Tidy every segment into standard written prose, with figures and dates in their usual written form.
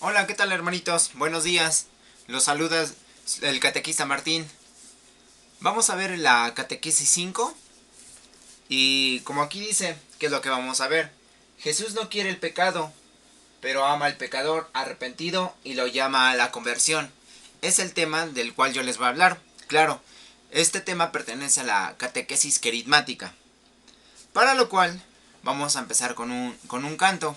Hola, ¿qué tal hermanitos? Buenos días. Los saluda el catequista Martín. Vamos a ver la catequesis 5 y como aquí dice, ¿qué es lo que vamos a ver? Jesús no quiere el pecado, pero ama al pecador arrepentido y lo llama a la conversión. Es el tema del cual yo les voy a hablar. Claro, este tema pertenece a la catequesis querigmática, para lo cual vamos a empezar con un canto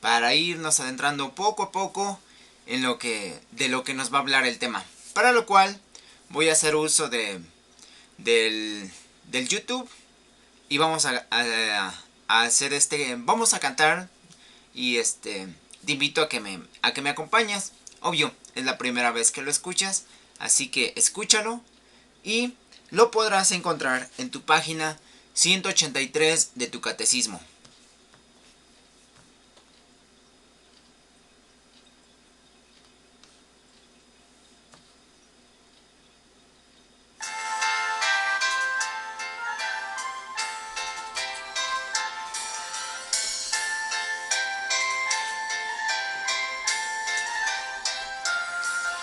para irnos adentrando poco a poco de lo que nos va a hablar el tema. Para lo cual voy a hacer uso del YouTube y vamos a hacer vamos a cantar y te invito a que me acompañes. Obvio, es la primera vez que lo escuchas, así que escúchalo y lo podrás encontrar en tu página 183 de tu catecismo.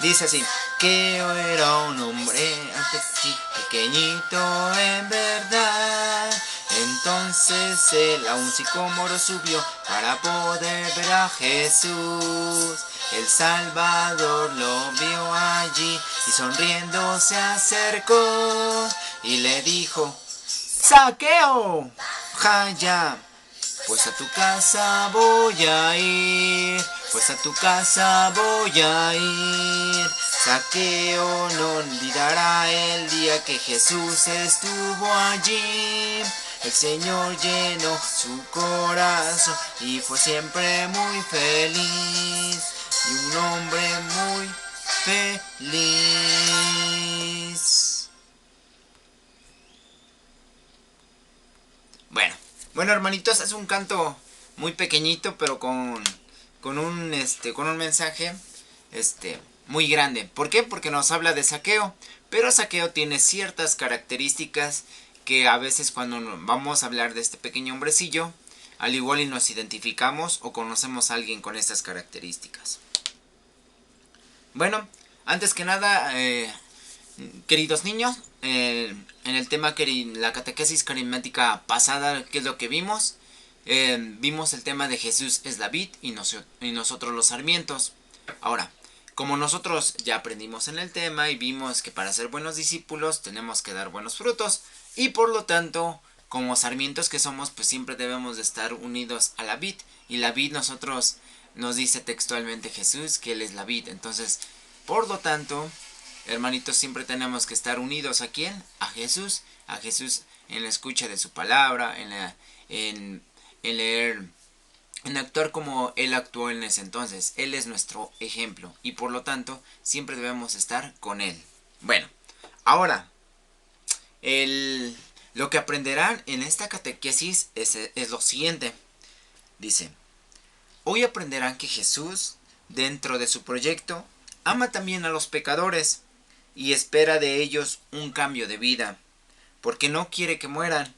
Dice así: que era un hombre antes sí pequeñito en verdad. Entonces él a un sicómoro subió para poder ver a Jesús. El Salvador lo vio allí y sonriendo se acercó y le dijo: ¡Saqueo! ¡Jaya! Pues a tu casa voy a ir, pues a tu casa voy a ir. Saqueo no olvidará el día que Jesús estuvo allí. El Señor llenó su corazón y fue siempre muy feliz. Y un hombre muy feliz. Bueno, bueno hermanitos, es un canto muy pequeñito, pero con un mensaje muy grande. ¿Por qué? Porque nos habla de Saqueo, pero Saqueo tiene ciertas características que a veces cuando vamos a hablar de este pequeño hombrecillo, al igual y nos identificamos o conocemos a alguien con estas características. Bueno, antes que nada, queridos niños, en el tema la catequesis carismática pasada, ¿qué es lo que vimos? Vimos el tema de Jesús es la vid y nosotros los sarmientos. Ahora, como nosotros ya aprendimos en el tema y vimos que para ser buenos discípulos tenemos que dar buenos frutos y por lo tanto, como sarmientos que somos, pues siempre debemos de estar unidos a la vid y la vid nosotros nos dice textualmente Jesús que Él es la vid. Entonces, por lo tanto, hermanitos, siempre tenemos que estar unidos ¿a quién? A Jesús en la escucha de su palabra, en leer, en actuar como Él actuó en ese entonces. Él es nuestro ejemplo y por lo tanto siempre debemos estar con Él. Bueno, ahora, lo que aprenderán en esta catequesis es lo siguiente. Dice: hoy aprenderán que Jesús, dentro de su proyecto, ama también a los pecadores y espera de ellos un cambio de vida, porque no quiere que mueran,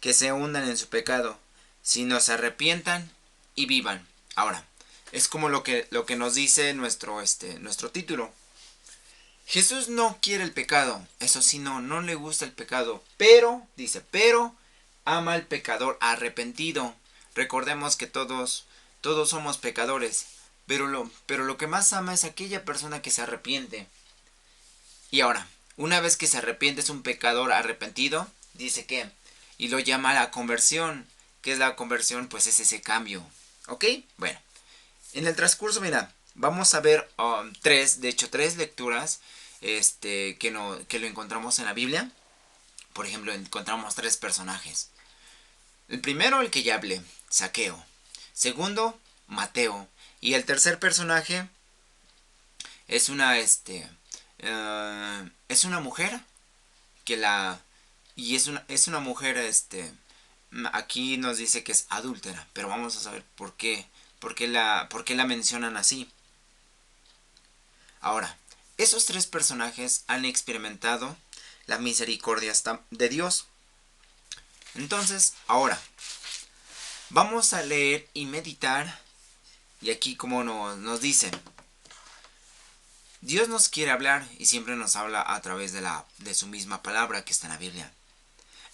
que se hundan en su pecado, sino se arrepientan y vivan. Ahora, es como lo que nos dice nuestro título. Jesús no quiere el pecado, eso sí, no le gusta el pecado, pero, dice, pero ama al pecador arrepentido. Recordemos que todos somos pecadores, pero lo que más ama es aquella persona que se arrepiente. Y ahora, una vez que se arrepiente es un pecador arrepentido, dice que, y lo llama la conversión. ¿Qué es la conversión? Pues es ese cambio. ¿Ok? Bueno, en el transcurso, mira, vamos a ver tres lecturas que lo encontramos en la Biblia. Por ejemplo, encontramos tres personajes. El primero, el que ya hablé, Saqueo. Segundo, Mateo. Y el tercer personaje es es una mujer que la y es una mujer aquí nos dice que es adúltera, pero vamos a saber por qué la mencionan así. Ahora, esos tres personajes han experimentado la misericordia de Dios. Entonces, ahora vamos a leer y meditar Y aquí como nos dice, Dios nos quiere hablar y siempre nos habla a través de su misma palabra que está en la Biblia.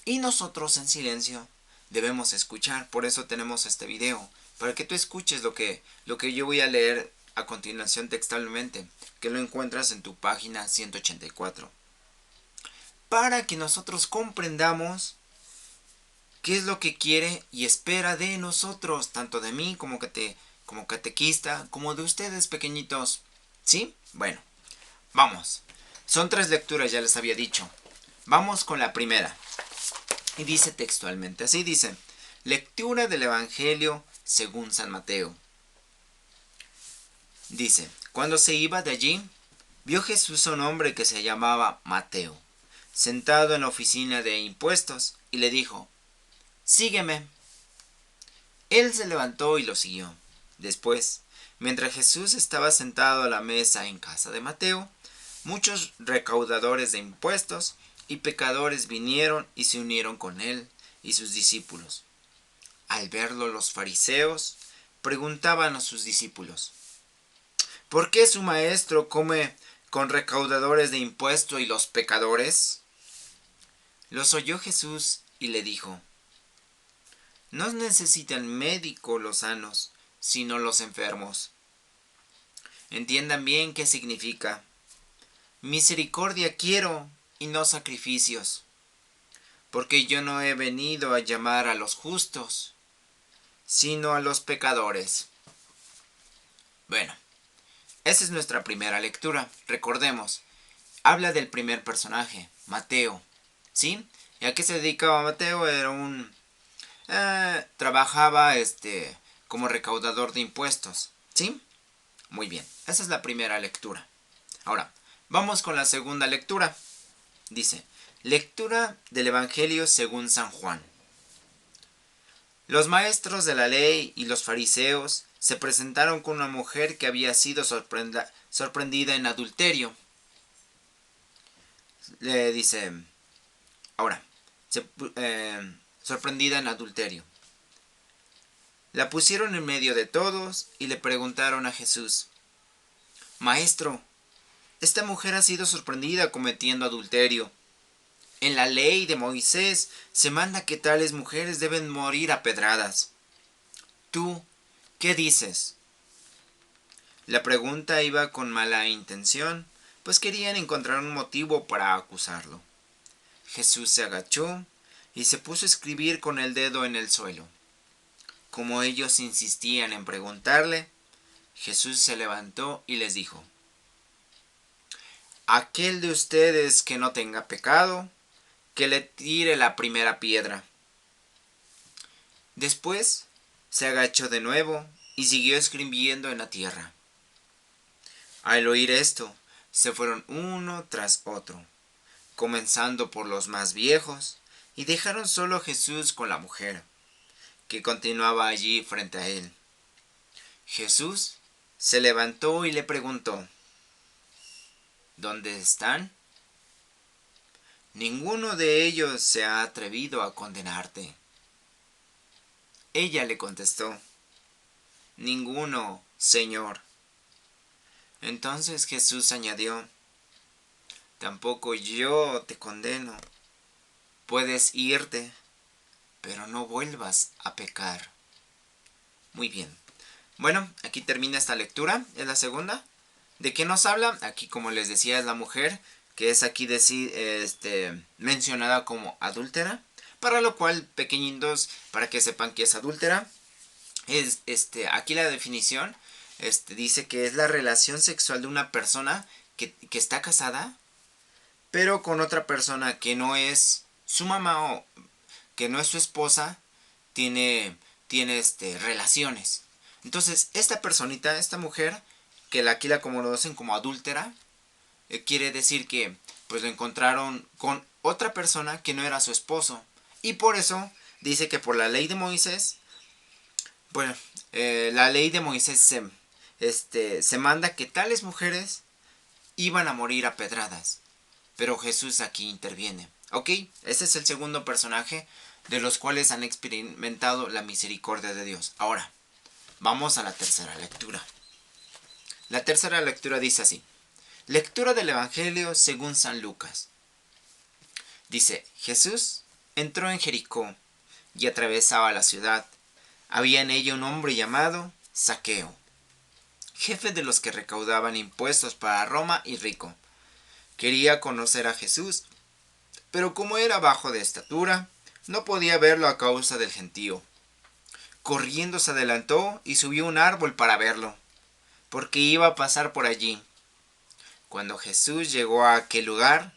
Y nosotros en silencio debemos escuchar. Por eso tenemos este video, para que tú escuches lo que yo voy a leer a continuación textualmente, que lo encuentras en tu página 184. Para que nosotros comprendamos qué es lo que quiere y espera de nosotros, tanto de mí como catequista, como de ustedes pequeñitos. ¿Sí? Bueno, vamos. Son 3 lecturas, ya les había dicho. Vamos con la primera. Y dice textualmente, así dice: lectura del Evangelio según San Mateo. Dice: cuando se iba de allí, vio Jesús a un hombre que se llamaba Mateo, sentado en la oficina de impuestos, y le dijo: sígueme. Él se levantó y lo siguió. Después, mientras Jesús estaba sentado a la mesa en casa de Mateo, muchos recaudadores de impuestos y pecadores vinieron y se unieron con él y sus discípulos. Al verlo los fariseos preguntaban a sus discípulos: ¿por qué su maestro come con recaudadores de impuestos y los pecadores? Los oyó Jesús y le dijo: no necesitan médico los sanos, sino los enfermos. Entiendan bien qué significa: misericordia quiero y no sacrificios, porque yo no he venido a llamar a los justos, sino a los pecadores. Bueno, esa es nuestra primera lectura. Recordemos, habla del primer personaje, Mateo. ¿Sí? ¿Y a qué se dedicaba Mateo? Era trabajaba como recaudador de impuestos. ¿Sí? Muy bien, esa es la primera lectura. Ahora, vamos con la segunda lectura. Dice: lectura del Evangelio según San Juan. Los maestros de la ley y los fariseos se presentaron con una mujer que había sido sorprendida en adulterio. Le dice, ahora, sorprendida en adulterio. La pusieron en medio de todos y le preguntaron a Jesús: Maestro, esta mujer ha sido sorprendida cometiendo adulterio. En la ley de Moisés se manda que tales mujeres deben morir a pedradas. ¿Tú qué dices? La pregunta iba con mala intención, pues querían encontrar un motivo para acusarlo. Jesús se agachó y se puso a escribir con el dedo en el suelo. Como ellos insistían en preguntarle, Jesús se levantó y les dijo: aquel de ustedes que no tenga pecado, que le tire la primera piedra. Después se agachó de nuevo y siguió escribiendo en la tierra. Al oír esto, se fueron uno tras otro, comenzando por los más viejos, y dejaron solo a Jesús con la mujer, que continuaba allí frente a él. Jesús se levantó y le preguntó: ¿dónde están? Ninguno de ellos se ha atrevido a condenarte. Ella le contestó: ninguno, Señor. Entonces Jesús añadió: tampoco yo te condeno. Puedes irte, pero no vuelvas a pecar. Muy bien. Bueno, aquí termina esta lectura, es la segunda. ¿De qué nos habla? Aquí, como les decía, es la mujer, que es aquí mencionada como adúltera. Para lo cual, pequeñitos, para que sepan que es adúltera, es aquí la definición dice que es la relación sexual de una persona que está casada, pero con otra persona que no es su mamá o que no es su esposa, tiene relaciones. Entonces, esta personita, esta mujer, que aquí la conocen como adúltera, quiere decir que pues lo encontraron con otra persona que no era su esposo. Y por eso dice que por la ley de Moisés, bueno, la ley de Moisés se manda que tales mujeres iban a morir a pedradas. Pero Jesús aquí interviene. ¿Ok? Ese es el segundo personaje de los cuales han experimentado la misericordia de Dios. Ahora, Vamos a la tercera lectura. La tercera lectura dice así. Lectura del Evangelio según San Lucas. Dice, Jesús entró en Jericó y atravesaba la ciudad. Había en ella un hombre llamado Zaqueo, jefe de los que recaudaban impuestos para Roma y rico. Quería conocer a Jesús, pero como era bajo de estatura, no podía verlo a causa del gentío. Corriendo se adelantó y subió a un árbol para verlo, porque iba a pasar por allí. Cuando Jesús llegó a aquel lugar,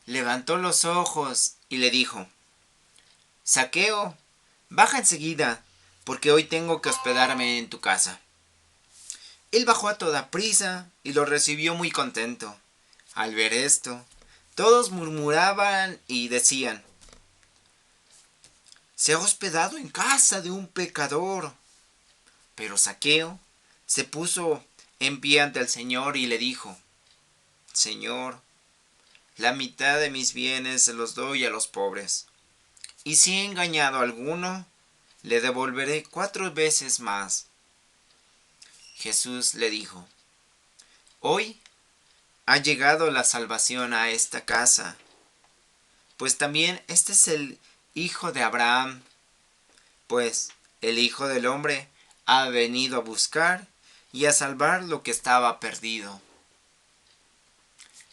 levantó los ojos y le dijo, Zaqueo, baja enseguida, porque hoy tengo que hospedarme en tu casa. Él bajó a toda prisa y lo recibió muy contento. Al ver esto, todos murmuraban y decían, se ha hospedado en casa de un pecador. Pero Zaqueo se puso en pie ante el Señor y le dijo, Señor, la mitad de mis bienes se los doy a los pobres, y si he engañado a alguno, le devolveré 4 veces más. Jesús le dijo, hoy ha llegado la salvación a esta casa, pues también este es el hijo de Abraham, pues el Hijo del Hombre ha venido a buscar y a salvar lo que estaba perdido.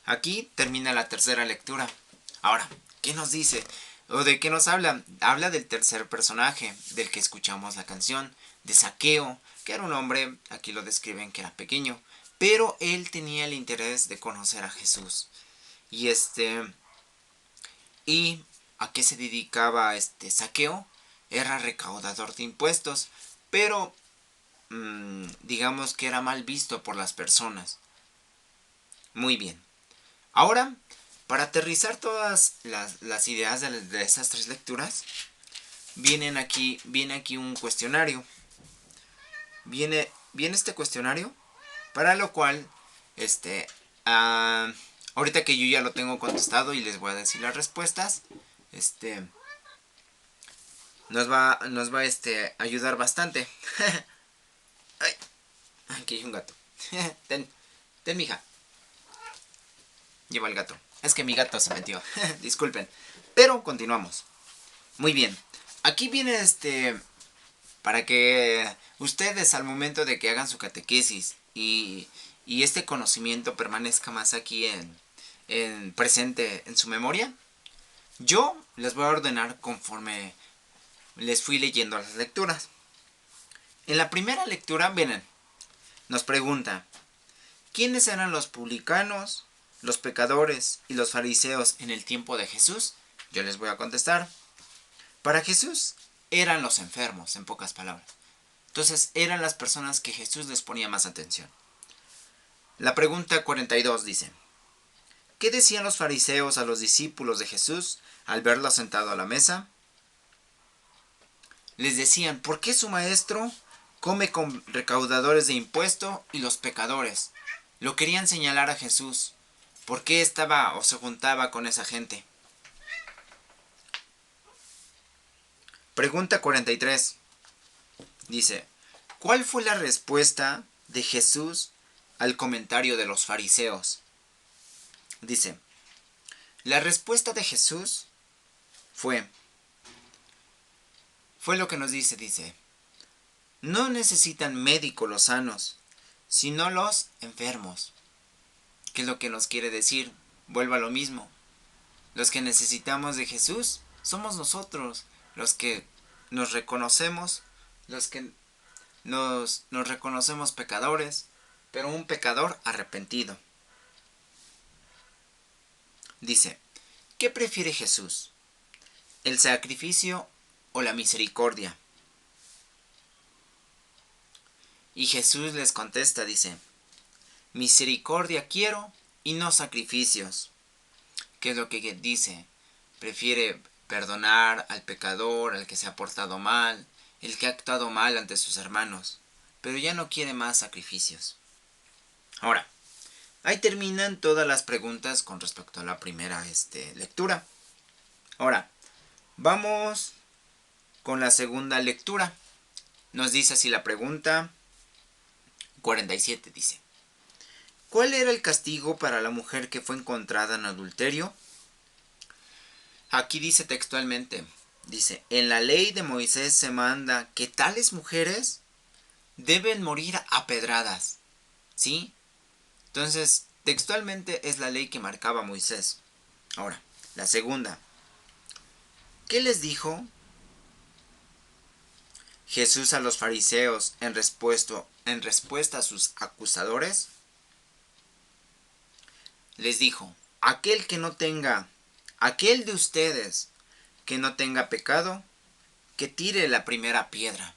Aquí termina la tercera lectura. Ahora, ¿qué nos dice? ¿O de qué nos habla? Habla del tercer personaje del que escuchamos la canción, de Zaqueo, que era un hombre, aquí lo describen que era pequeño, pero él tenía el interés de conocer a Jesús. ¿Y a qué se dedicaba este Zaqueo? Era recaudador de impuestos, pero digamos que era mal visto por las personas. Muy bien. Ahora, para aterrizar todas las ideas de estas 3 lecturas, viene aquí un cuestionario. Viene este cuestionario, para lo cual, ahorita que yo ya lo tengo contestado y les voy a decir las respuestas, nos va a ayudar bastante. Ay, aquí hay un gato. ten, mija. Lleva el gato. Es que mi gato se metió. Disculpen. Pero continuamos. Muy bien. Aquí viene para que ustedes al momento de que hagan su catequesis y este conocimiento permanezca más aquí en presente en su memoria, yo les voy a ordenar conforme les fui leyendo las lecturas. En la primera lectura, vienen, nos pregunta, ¿quiénes eran los publicanos, los pecadores y los fariseos en el tiempo de Jesús? Yo les voy a contestar. Para Jesús eran los enfermos, en pocas palabras. Entonces eran las personas que Jesús les ponía más atención. La pregunta 42 dice, ¿qué decían los fariseos a los discípulos de Jesús al verlo sentado a la mesa? Les decían, ¿por qué su maestro come con recaudadores de impuesto y los pecadores? Lo querían señalar a Jesús. ¿Por qué estaba o se juntaba con esa gente? Pregunta 43. Dice, ¿cuál fue la respuesta de Jesús al comentario de los fariseos? Dice, la respuesta de Jesús fue lo que nos dice, no necesitan médicos los sanos, sino los enfermos. ¿Qué es lo que nos quiere decir? Vuelvo a lo mismo. Los que necesitamos de Jesús somos nosotros, los que nos reconocemos, los que nos reconocemos pecadores, pero un pecador arrepentido. Dice, ¿qué prefiere Jesús? ¿El sacrificio o la misericordia? Y Jesús les contesta, dice, misericordia quiero y no sacrificios. ¿Qué es lo que dice? Prefiere perdonar al pecador, al que se ha portado mal, el que ha actuado mal ante sus hermanos, pero ya no quiere más sacrificios. Ahora, ahí terminan todas las preguntas con respecto a la primera lectura. Ahora, vamos con la segunda lectura. Nos dice así la pregunta 47, dice: ¿cuál era el castigo para la mujer que fue encontrada en adulterio? Aquí dice textualmente, dice: en la ley de Moisés se manda que tales mujeres deben morir a pedradas, ¿sí? Entonces, textualmente es la ley que marcaba Moisés. Ahora, la segunda: ¿qué les dijo Jesús a los fariseos en respuesta a sus acusadores? Les dijo: aquel de ustedes que no tenga pecado, que tire la primera piedra.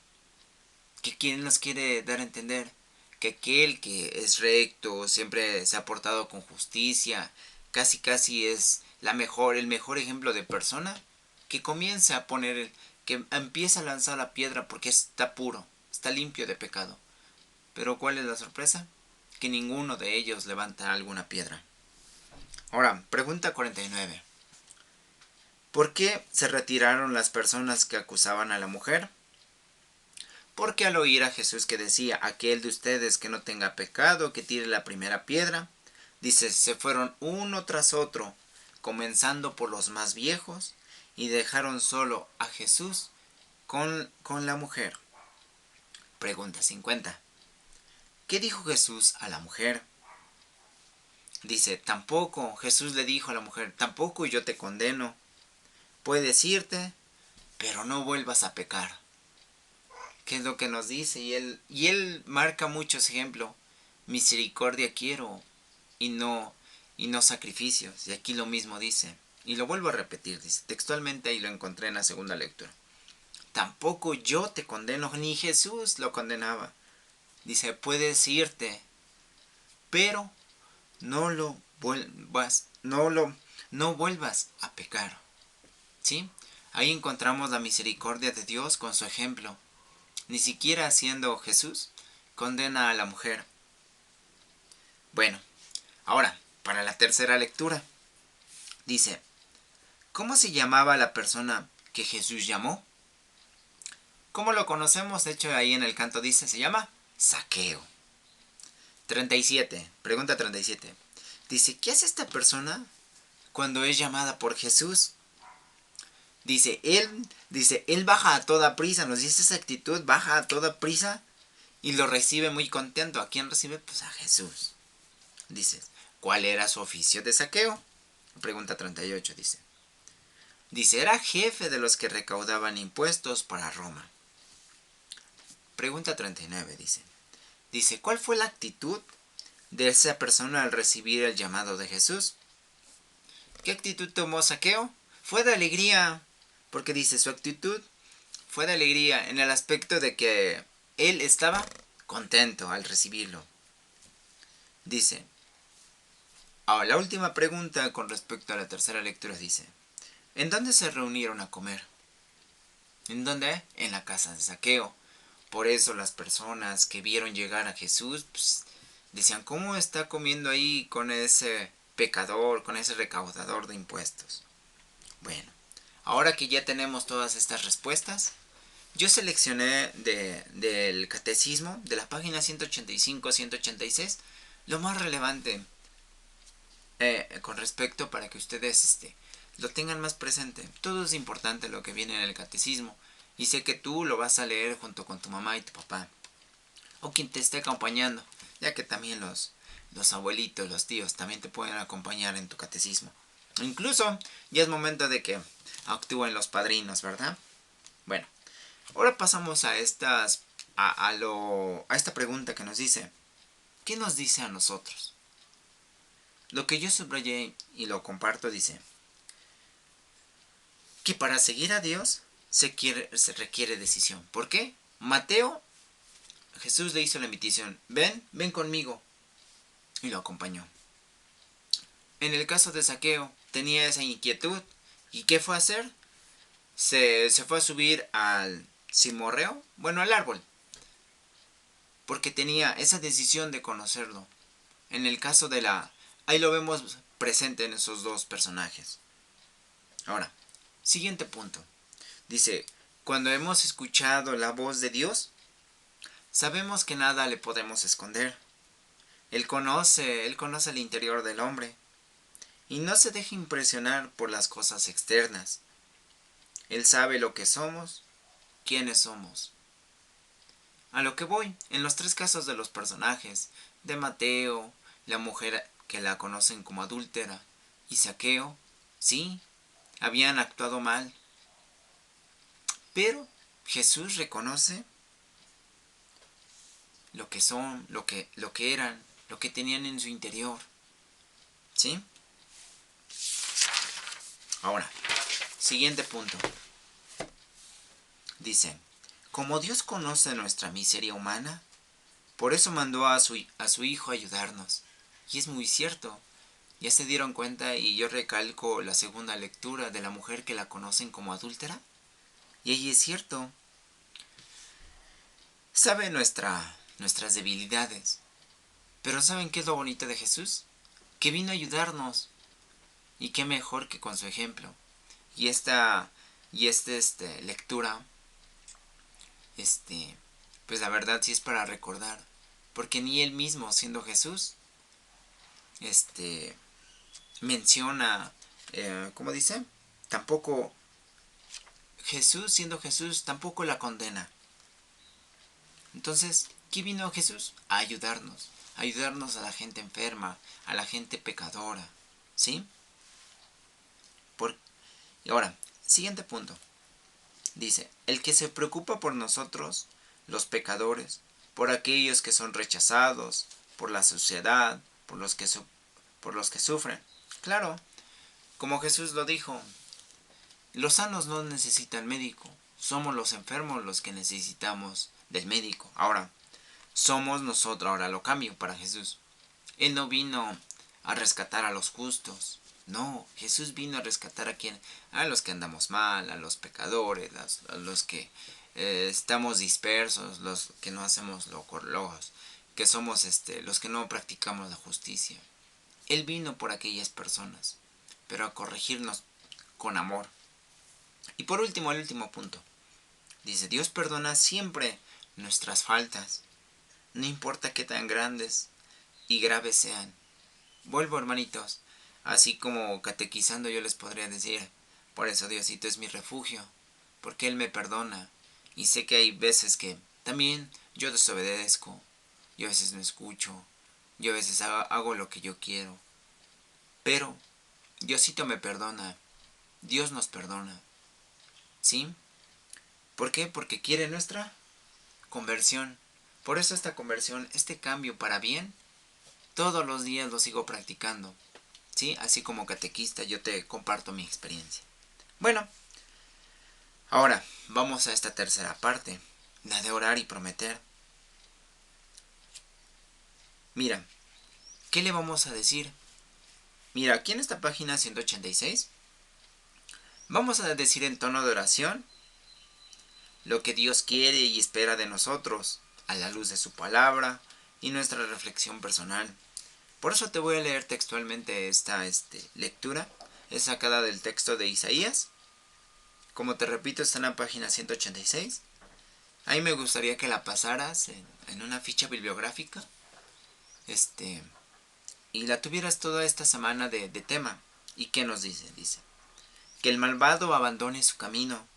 ¿Quién nos quiere dar a entender? Que aquel que es recto, siempre se ha portado con justicia, casi casi es el mejor ejemplo de persona, que comienza a que empieza a lanzar la piedra porque está puro, está limpio de pecado. Pero ¿cuál es la sorpresa? Que ninguno de ellos levanta alguna piedra. Ahora, pregunta 49. ¿Por qué se retiraron las personas que acusaban a la mujer? Porque al oír a Jesús que decía: aquel de ustedes que no tenga pecado, que tire la primera piedra, dice, se fueron uno tras otro, comenzando por los más viejos, y dejaron solo a Jesús con la mujer. Pregunta 50. ¿Qué dijo Jesús a la mujer? Dice: Jesús le dijo a la mujer: tampoco yo te condeno. Puedes irte, pero no vuelvas a pecar. ¿Qué es lo que nos dice? Y él marca muchos ejemplos. Misericordia quiero y no, y no sacrificios. Y aquí lo mismo dice. Y lo vuelvo a repetir, dice textualmente, ahí lo encontré en la segunda lectura. Tampoco yo te condeno, ni Jesús lo condenaba. Dice: puedes irte, pero no vuelvas a pecar. ¿Sí? Ahí encontramos la misericordia de Dios con su ejemplo. Ni siquiera siendo Jesús, condena a la mujer. Bueno, ahora, para la tercera lectura. Dice: ¿cómo se llamaba la persona que Jesús llamó? ¿Cómo lo conocemos? De hecho, ahí en el canto dice, se llama Zaqueo. 37, pregunta 37. Dice: ¿qué hace esta persona cuando es llamada por Jesús? Él baja a toda prisa, nos dice esa actitud, baja a toda prisa y lo recibe muy contento. ¿A quién recibe? Pues a Jesús. Dice: ¿cuál era su oficio de Zaqueo? Pregunta 38, dice: era jefe de los que recaudaban impuestos para Roma. Pregunta 39, dice: ¿cuál fue la actitud de esa persona al recibir el llamado de Jesús? ¿Qué actitud tomó Zaqueo? Fue de alegría, porque dice, su actitud fue de alegría en el aspecto de que él estaba contento al recibirlo. Dice, ahora la última pregunta con respecto a la tercera lectura dice: ¿en dónde se reunieron a comer? ¿En dónde? En la casa de Zaqueo. Por eso las personas que vieron llegar a Jesús, pues, decían: ¿cómo está comiendo ahí con ese pecador, con ese recaudador de impuestos? Bueno, ahora que ya tenemos todas estas respuestas, yo seleccioné del catecismo, de la página 185 a 186, lo más relevante con respecto para que ustedes lo tengan más presente. Todo es importante lo que viene en el catecismo. Y sé que tú lo vas a leer junto con tu mamá y tu papá. O quien te esté acompañando. Ya que también los abuelitos, los tíos también te pueden acompañar en tu catecismo. Incluso ya es momento de que actúen los padrinos, ¿verdad? Bueno, ahora pasamos a esta pregunta que nos dice: ¿qué nos dice a nosotros? Lo que yo subrayé y lo comparto dice que para seguir a Dios se requiere decisión. ¿Por qué? Jesús le hizo la invitación: ven conmigo, y lo acompañó. En el caso de Zaqueo, tenía esa inquietud, ¿y qué fue a hacer? Se fue a subir al cimorreo, al árbol, porque tenía esa decisión de conocerlo. En el caso ahí lo vemos presente en esos dos personajes. Ahora, siguiente punto. Dice: cuando hemos escuchado la voz de Dios, Sabemos que nada le podemos esconder. Él conoce el interior del hombre y no se deja impresionar por las cosas externas. Él sabe lo que somos, quiénes somos. A lo que voy, en los tres casos de los personajes, de Mateo, la mujer que la conocen como adúltera, y Zaqueo, sí, habían actuado mal. Pero Jesús reconoce lo que son, lo que eran, lo que tenían en su interior. ¿Sí? Ahora, siguiente punto. Dice, como Dios conoce nuestra miseria humana, por eso mandó a su Hijo a ayudarnos. Y es muy cierto. ¿Ya se dieron cuenta? Y yo recalco la segunda lectura de la mujer que la conocen como adúltera. Y ahí es cierto. Sabe nuestras debilidades. Pero ¿saben qué es lo bonito de Jesús? Que vino a ayudarnos. Y qué mejor que con su ejemplo. Y esta lectura, pues la verdad sí es para recordar. Porque ni él mismo, siendo Jesús, menciona, ¿cómo dice? Tampoco Jesús, siendo Jesús, tampoco la condena. Entonces, ¿qué vino Jesús? A ayudarnos a la gente enferma, a la gente pecadora, ¿sí? Y ahora, siguiente punto. Dice, el que se preocupa por nosotros, los pecadores, por aquellos que son rechazados, por la sociedad, por los que sufren. Claro, como Jesús lo dijo, los sanos no necesitan médico, somos los enfermos los que necesitamos del médico. Ahora, somos nosotros, ahora lo cambio para Jesús. Él no vino a rescatar a los justos. No, Jesús vino a rescatar a quien, a los que andamos mal, a los pecadores, a los que estamos dispersos, los que no hacemos locos, que somos los que no practicamos la justicia. Él vino por aquellas personas, pero a corregirnos con amor. Y por último, el último punto. Dice, Dios perdona siempre nuestras faltas, no importa qué tan grandes y graves sean. Vuelvo, hermanitos, así como catequizando yo les podría decir, por eso Diosito es mi refugio, porque Él me perdona. Y sé que hay veces que también yo desobedezco, yo a veces no escucho, yo a veces hago lo que yo quiero. Pero Diosito me perdona, Dios nos perdona. ¿Sí? ¿Por qué? Porque quiere nuestra conversión. Por eso esta conversión, este cambio para bien, todos los días lo sigo practicando. ¿Sí? Así como catequista yo te comparto mi experiencia. Bueno, ahora vamos a esta tercera parte, la de orar y prometer. Mira, ¿qué le vamos a decir? Mira, aquí en esta página 186, vamos a decir en tono de oración lo que Dios quiere y espera de nosotros, a la luz de su palabra y nuestra reflexión personal. Por eso te voy a leer textualmente esta lectura. Es sacada del texto de Isaías. Como te repito, está en la página 186. Ahí me gustaría que la pasaras en una ficha bibliográfica. Y la tuvieras toda esta semana de tema. ¿Y qué nos dice? Dice, que el malvado abandone su camino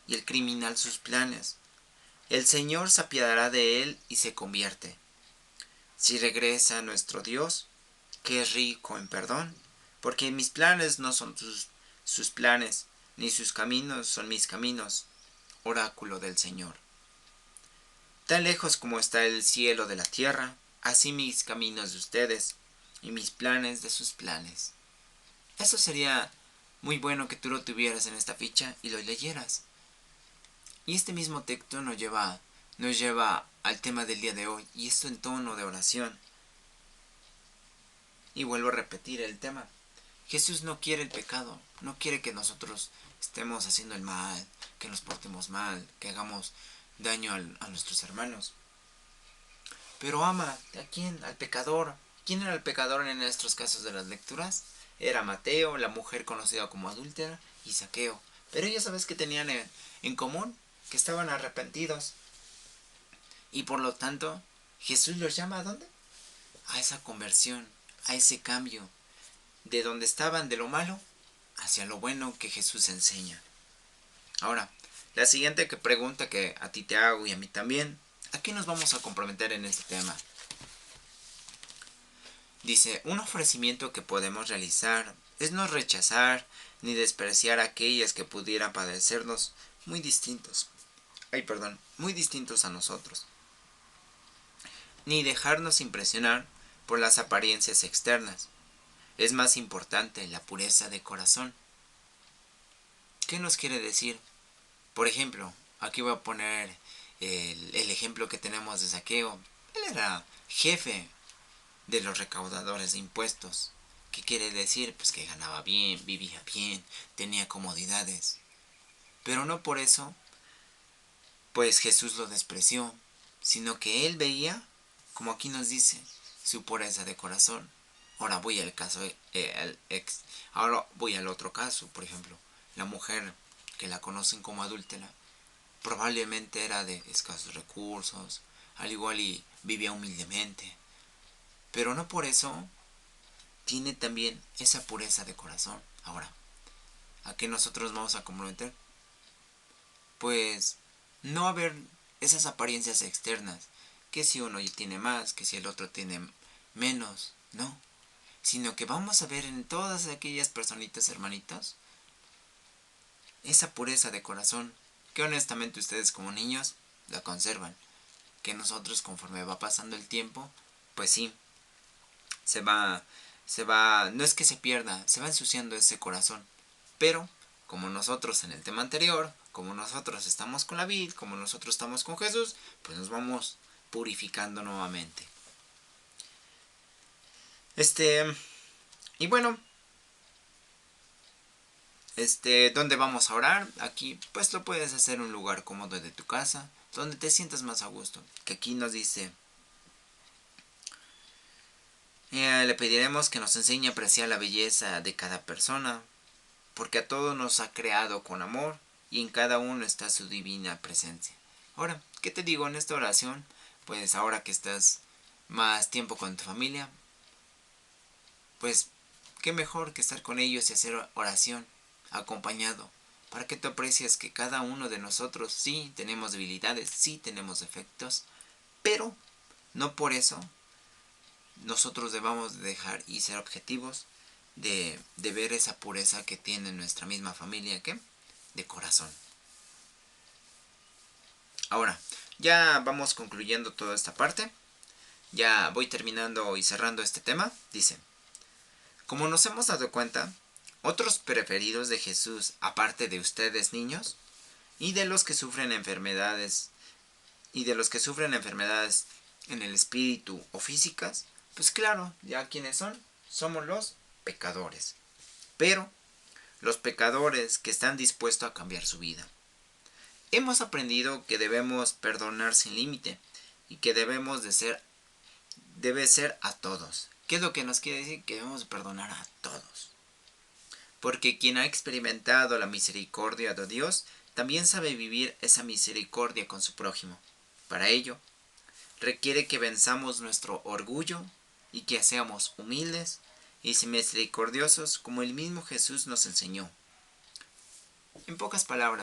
y el criminal sus planes. El Señor se apiadará de él y se convierte. Si regresa a nuestro Dios, que es rico en perdón, porque mis planes no son sus planes, ni sus caminos son mis caminos, oráculo del Señor. Tan lejos como está el cielo de la tierra, así mis caminos de ustedes, y mis planes de sus planes. Eso sería muy bueno que tú lo tuvieras en esta ficha y lo leyeras. Y este mismo texto nos lleva al tema del día de hoy, y esto en tono de oración. Y vuelvo a repetir el tema. Jesús no quiere el pecado, no quiere que nosotros estemos haciendo el mal, que nos portemos mal, que hagamos daño a nuestros hermanos. Pero ama, ¿a quién? Al pecador. ¿Quién era el pecador en estos casos de las lecturas? Era Mateo, la mujer conocida como adúltera, y Zaqueo. Pero ellos, ¿sabes qué tenían en común? Que estaban arrepentidos. Y por lo tanto, Jesús los llama ¿a dónde? A esa conversión, a ese cambio, de donde estaban de lo malo hacia lo bueno que Jesús enseña. Ahora, la siguiente pregunta que a ti te hago y a mí también, ¿a qué nos vamos a comprometer en este tema? Dice, un ofrecimiento que podemos realizar es no rechazar ni despreciar a aquellas que pudieran padecernos muy distintos. Muy distintos a nosotros. Ni dejarnos impresionar por las apariencias externas. Es más importante la pureza de corazón. ¿Qué nos quiere decir? Por ejemplo, aquí voy a poner el ejemplo que tenemos de Zaqueo. Él era jefe de los recaudadores de impuestos. ¿Qué quiere decir? Pues que ganaba bien, vivía bien, tenía comodidades. Pero no por eso, pues Jesús lo despreció, sino que él veía, como aquí nos dice, su pureza de corazón. Ahora voy al caso, ahora voy al otro caso, por ejemplo, la mujer que la conocen como adúltera, probablemente era de escasos recursos, al igual y vivía humildemente, pero no por eso tiene también esa pureza de corazón. Ahora, ¿a qué nosotros vamos a comprometer? Pues no haber esas apariencias externas, que si uno tiene más, que si el otro tiene menos, no, sino que vamos a ver en todas aquellas personitas hermanitas esa pureza de corazón, que honestamente ustedes como niños la conservan, que nosotros conforme va pasando el tiempo, pues sí, no es que se pierda, se va ensuciando ese corazón. Pero, como nosotros en el tema anterior, como nosotros estamos con la vid, como nosotros estamos con Jesús, pues nos vamos purificando nuevamente. Y bueno, ¿dónde vamos a orar? Aquí, pues lo puedes hacer en un lugar cómodo de tu casa, donde te sientas más a gusto. Que aquí nos dice, le pediremos que nos enseñe a apreciar la belleza de cada persona, porque a todos nos ha creado con amor y en cada uno está su divina presencia. Ahora, ¿qué te digo en esta oración? Pues ahora que estás más tiempo con tu familia, pues qué mejor que estar con ellos y hacer oración acompañado, para que tú aprecies que cada uno de nosotros sí tenemos debilidades, sí tenemos defectos, pero no por eso nosotros debamos dejar y ser objetivos de ver esa pureza que tiene nuestra misma familia, ¿qué? De corazón. Ahora, ya vamos concluyendo toda esta parte. Ya voy terminando y cerrando este tema. Dice, como nos hemos dado cuenta, otros preferidos de Jesús, aparte de ustedes niños, y de los que sufren enfermedades, en el espíritu o físicas, pues claro, ya quienes son, somos los pecadores. Pero los pecadores que están dispuestos a cambiar su vida. Hemos aprendido que debemos perdonar sin límite y que debe ser a todos. ¿Qué es lo que nos quiere decir? Que debemos perdonar a todos. Porque quien ha experimentado la misericordia de Dios también sabe vivir esa misericordia con su prójimo. Para ello, requiere que venzamos nuestro orgullo y que seamos humildes y misericordiosos como el mismo Jesús nos enseñó. En pocas palabras,